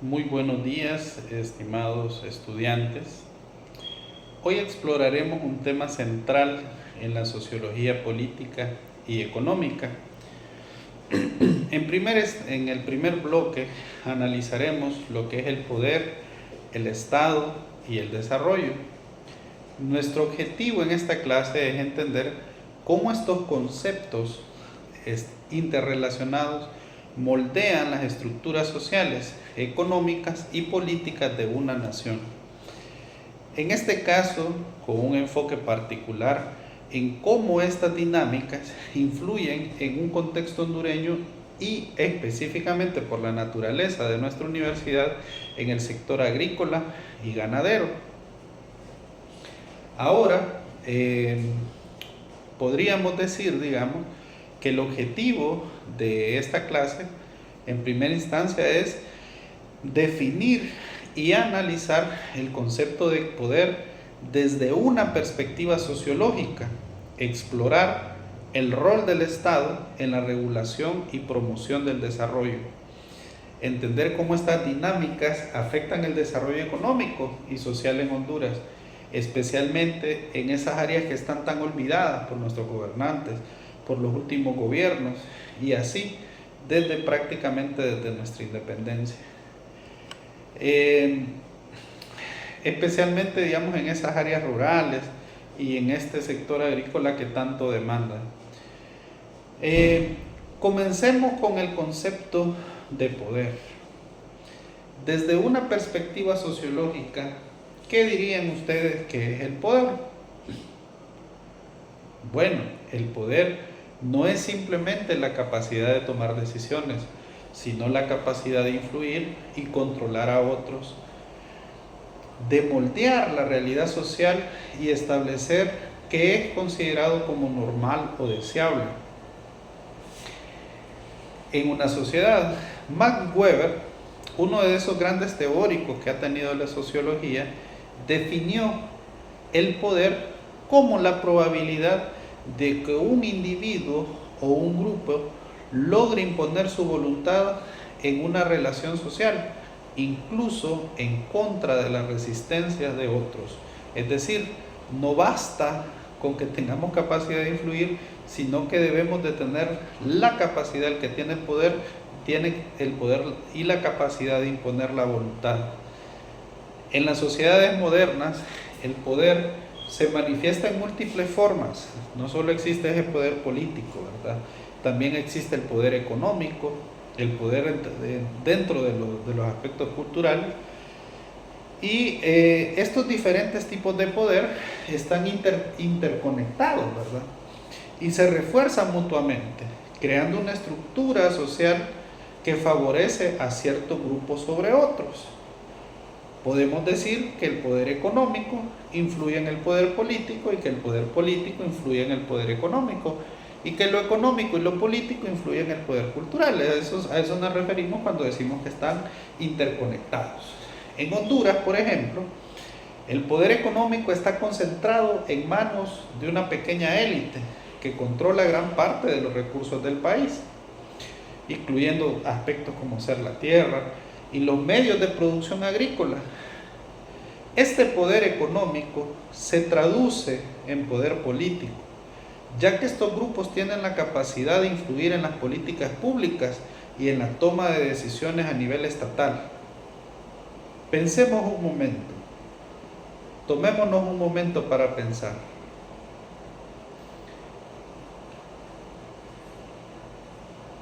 Muy buenos días, estimados estudiantes. Hoy exploraremos un tema central en la sociología política y económica. En el primer bloque analizaremos lo que es el poder, el Estado y el desarrollo. Nuestro objetivo en esta clase es entender cómo estos conceptos interrelacionados moldean las estructuras sociales, económicas y políticas de una nación. En este caso, con un enfoque particular en cómo estas dinámicas influyen en un contexto hondureño y específicamente por la naturaleza de nuestra universidad en el sector agrícola y ganadero. Ahora, podríamos decir, que el objetivo de esta clase, en primera instancia, es definir y analizar el concepto de poder desde una perspectiva sociológica, explorar el rol del Estado en la regulación y promoción del desarrollo, entender cómo estas dinámicas afectan el desarrollo económico y social en Honduras, especialmente en esas áreas que están tan olvidadas por nuestros gobernantes, por los últimos gobiernos y así prácticamente desde nuestra independencia. Especialmente en esas áreas rurales y en este sector agrícola que tanto demanda. Comencemos con el concepto de poder. Desde una perspectiva sociológica, ¿qué dirían ustedes que es el poder? Bueno, el poder no es simplemente la capacidad de tomar decisiones, sino la capacidad de influir y controlar a otros, de moldear la realidad social y establecer qué es considerado como normal o deseable en una sociedad. Max Weber, uno de esos grandes teóricos que ha tenido la sociología, definió el poder como la probabilidad de que un individuo o un grupo logre imponer su voluntad en una relación social, incluso en contra de las resistencias de otros. Es decir, no basta con que tengamos capacidad de influir, sino que debemos de tener la capacidad, el que tiene el poder y la capacidad de imponer la voluntad. En las sociedades modernas, el poder se manifiesta en múltiples formas. No solo existe ese poder político, ¿verdad? También existe el poder económico, el poder dentro de los aspectos culturales. Y estos diferentes tipos de poder están interconectados, ¿verdad? Y se refuerzan mutuamente, creando una estructura social que favorece a ciertos grupos sobre otros. Podemos decir que el poder económico influye en el poder político y que el poder político influye en el poder económico y que lo económico y lo político influyen en el poder cultural. A eso nos referimos cuando decimos que están interconectados. En Honduras, por ejemplo, el poder económico está concentrado en manos de una pequeña élite que controla gran parte de los recursos del país, incluyendo aspectos como ser la tierra y los medios de producción agrícola. Este poder económico se traduce en poder político, ya que estos grupos tienen la capacidad de influir en las políticas públicas y en la toma de decisiones a nivel estatal. Pensemos un momento, tomémonos un momento para pensar.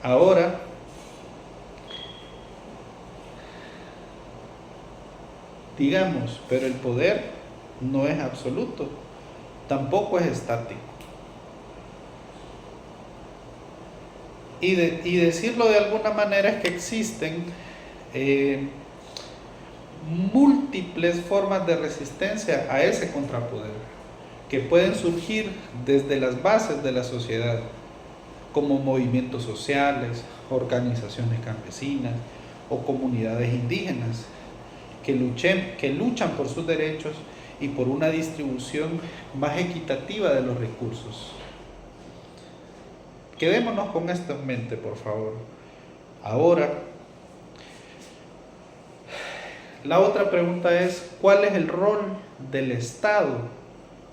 Ahora, pero el poder no es absoluto, tampoco es estático. Y decirlo de alguna manera es que existen múltiples formas de resistencia a ese contrapoder, que pueden surgir desde las bases de la sociedad, como movimientos sociales, organizaciones campesinas o comunidades indígenas, que luchan por sus derechos y por una distribución más equitativa de los recursos. Quedémonos con esto en mente, por favor. Ahora, La otra pregunta es, ¿cuál es el rol del Estado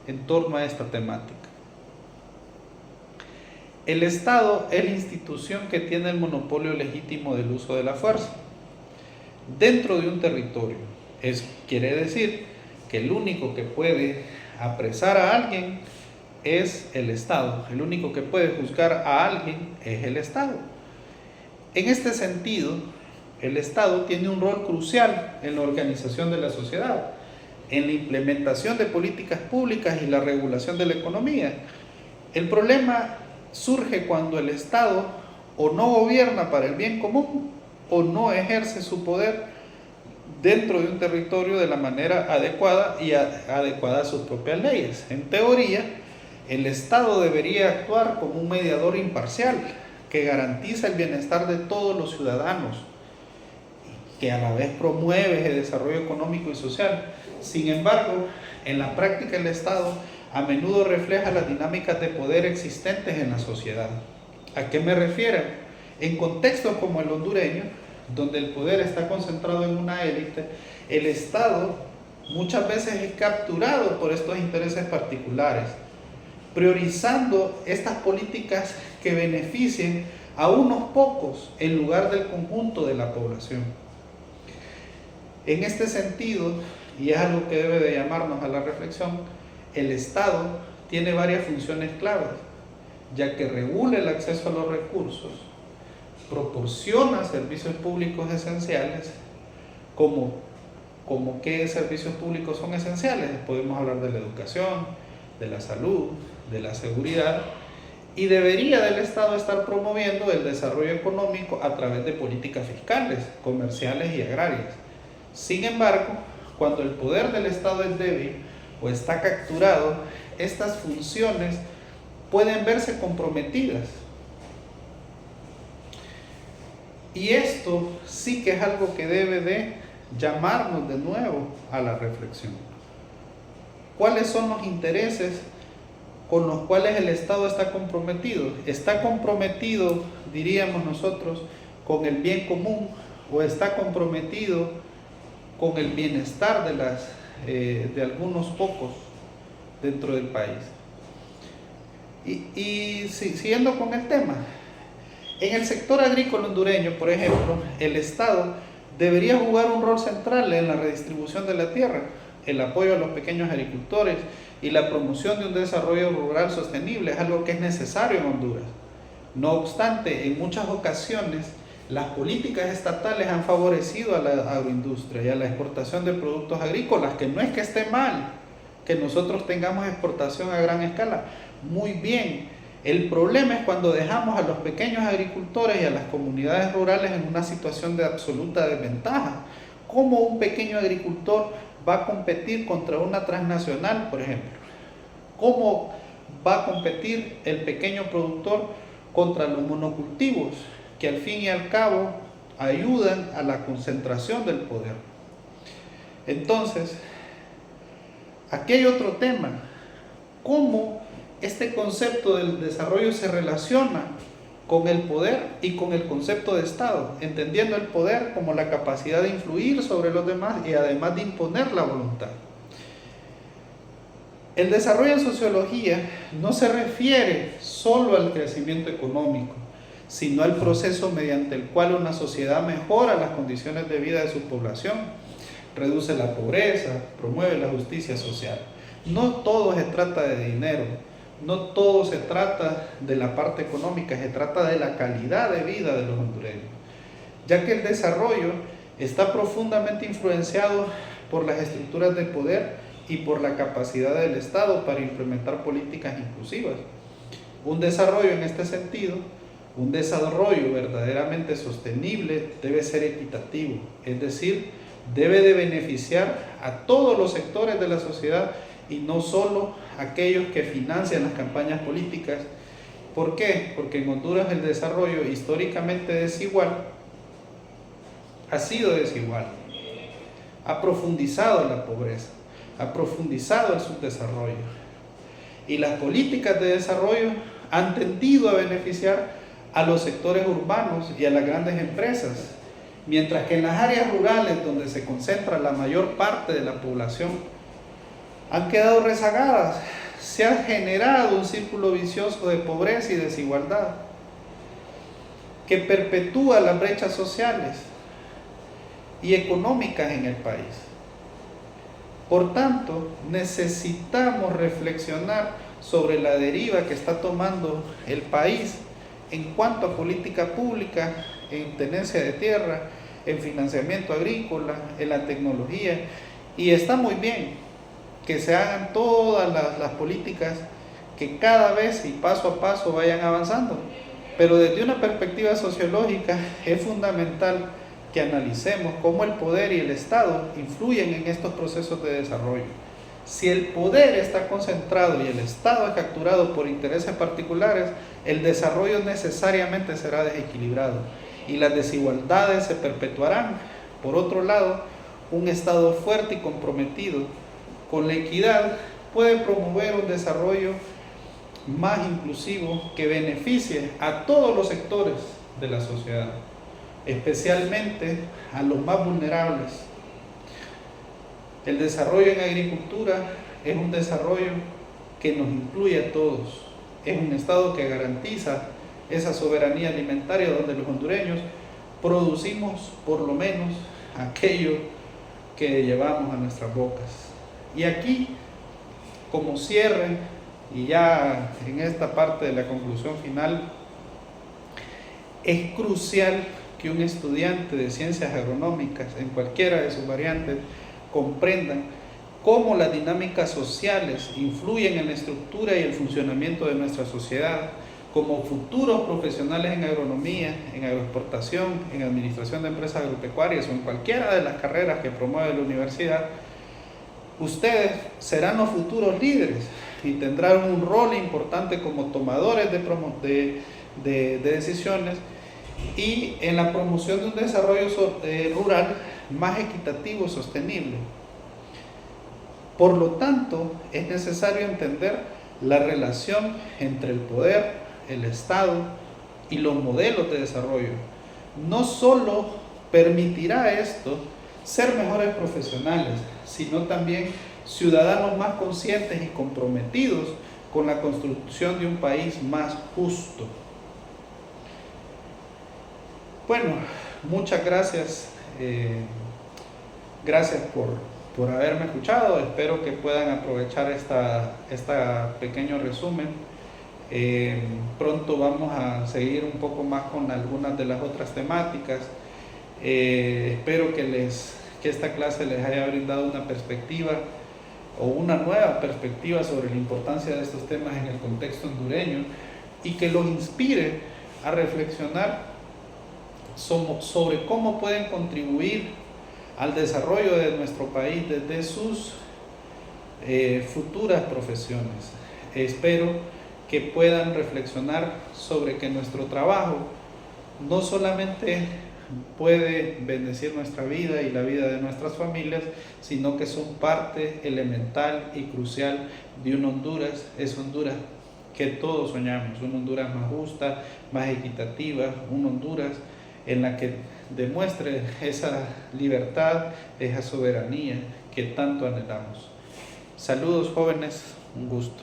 en torno a esta temática? El Estado es la institución que tiene el monopolio legítimo del uso de la fuerza dentro de un territorio. Quiere decir que el único que puede apresar a alguien es el Estado. El único que puede juzgar a alguien es el Estado. En este sentido, el Estado tiene un rol crucial en la organización de la sociedad, en la implementación de políticas públicas y la regulación de la economía. El problema surge cuando el Estado o no gobierna para el bien común o no ejerce su poder dentro de un territorio de la manera adecuada y adecuada a sus propias leyes. En teoría, el Estado debería actuar como un mediador imparcial que garantiza el bienestar de todos los ciudadanos, que a la vez promueve el desarrollo económico y social. Sin embargo, en la práctica el Estado a menudo refleja las dinámicas de poder existentes en la sociedad. ¿A qué me refiero? En contextos como el hondureño, donde el poder está concentrado en una élite, el Estado muchas veces es capturado por estos intereses particulares, priorizando estas políticas que beneficien a unos pocos en lugar del conjunto de la población. En este sentido, y es algo que debe de llamarnos a la reflexión, el Estado tiene varias funciones claves, ya que regula el acceso a los recursos, proporciona servicios públicos esenciales. Como qué servicios públicos son esenciales, podemos hablar de la educación, de la salud, de la seguridad, y debería del Estado estar promoviendo el desarrollo económico a través de políticas fiscales, comerciales y agrarias. Sin embargo, cuando el poder del Estado es débil o está capturado, estas funciones pueden verse comprometidas. Y esto sí que es algo que debe de llamarnos de nuevo a la reflexión. ¿Cuáles son los intereses con los cuales el Estado está comprometido? ¿Está comprometido, diríamos nosotros, con el bien común o está comprometido con el bienestar de algunos pocos dentro del país? Y siguiendo con el tema, en el sector agrícola hondureño, por ejemplo, el Estado debería jugar un rol central en la redistribución de la tierra, el apoyo a los pequeños agricultores y la promoción de un desarrollo rural sostenible. Es algo que es necesario en Honduras. No obstante, en muchas ocasiones las políticas estatales han favorecido a la agroindustria y a la exportación de productos agrícolas, que no es que esté mal que nosotros tengamos exportación a gran escala, muy bien. El problema es cuando dejamos a los pequeños agricultores y a las comunidades rurales en una situación de absoluta desventaja. ¿Cómo un pequeño agricultor va a competir contra una transnacional, por ejemplo? ¿Cómo va a competir el pequeño productor contra los monocultivos, que al fin y al cabo ayudan a la concentración del poder? Entonces, aquí hay otro tema. ¿Cómo este concepto del desarrollo se relaciona con el poder y con el concepto de Estado? Entendiendo el poder como la capacidad de influir sobre los demás y además de imponer la voluntad. El desarrollo en sociología no se refiere solo al crecimiento económico, sino al proceso mediante el cual una sociedad mejora las condiciones de vida de su población, reduce la pobreza, promueve la justicia social. No todo se trata de dinero, no todo se trata de la parte económica, se trata de la calidad de vida de los hondureños, ya que el desarrollo está profundamente influenciado por las estructuras de poder y por la capacidad del Estado para implementar políticas inclusivas. Un desarrollo en este sentido, un desarrollo verdaderamente sostenible, debe ser equitativo, es decir, debe de beneficiar a todos los sectores de la sociedad y no solo aquellos que financian las campañas políticas. ¿Por qué? Porque en Honduras el desarrollo históricamente desigual ha sido desigual, ha profundizado la pobreza, ha profundizado el subdesarrollo, y las políticas de desarrollo han tendido a beneficiar a los sectores urbanos y a las grandes empresas, mientras que en las áreas rurales donde se concentra la mayor parte de la población han quedado rezagadas. Se ha generado un círculo vicioso de pobreza y desigualdad que perpetúa las brechas sociales y económicas en el país. Por tanto, necesitamos reflexionar sobre la deriva que está tomando el país en cuanto a política pública, en tenencia de tierra, en financiamiento agrícola, en la tecnología. Y está muy bien que se hagan todas las políticas que cada vez y paso a paso vayan avanzando. Pero desde una perspectiva sociológica es fundamental que analicemos cómo el poder y el Estado influyen en estos procesos de desarrollo. Si el poder está concentrado y el Estado es capturado por intereses particulares, el desarrollo necesariamente será desequilibrado y las desigualdades se perpetuarán. Por otro lado, un Estado fuerte y comprometido con la equidad puede promover un desarrollo más inclusivo que beneficie a todos los sectores de la sociedad, especialmente a los más vulnerables. El desarrollo en agricultura es un desarrollo que nos incluye a todos. Es un Estado que garantiza esa soberanía alimentaria donde los hondureños producimos por lo menos aquello que llevamos a nuestras bocas. Y aquí, como cierre, y ya en esta parte de la conclusión final, es crucial que un estudiante de ciencias agronómicas, en cualquiera de sus variantes, comprendan cómo las dinámicas sociales influyen en la estructura y el funcionamiento de nuestra sociedad. Como futuros profesionales en agronomía, en agroexportación, en administración de empresas agropecuarias o en cualquiera de las carreras que promueve la universidad, ustedes serán los futuros líderes y tendrán un rol importante como tomadores de decisiones y en la promoción de un desarrollo rural más equitativo y sostenible. Por lo tanto, es necesario entender la relación entre el poder, el Estado y los modelos de desarrollo. No solo permitirá esto ser mejores profesionales, sino también ciudadanos más conscientes y comprometidos con la construcción de un país más justo. Bueno, muchas gracias. Gracias por haberme escuchado. Espero que puedan aprovechar este pequeño resumen. Pronto vamos a seguir un poco más con algunas de las otras temáticas. Espero que esta clase les haya brindado una perspectiva o una nueva perspectiva sobre la importancia de estos temas en el contexto hondureño y que los inspire a reflexionar sobre cómo pueden contribuir al desarrollo de nuestro país desde sus futuras profesiones. Espero que puedan reflexionar sobre que nuestro trabajo no solamente puede bendecir nuestra vida y la vida de nuestras familias, sino que son parte elemental y crucial de un Honduras, es Honduras que todos soñamos, una Honduras más justa, más equitativa, un Honduras en la que demuestre esa libertad, esa soberanía que tanto anhelamos. Saludos jóvenes, un gusto.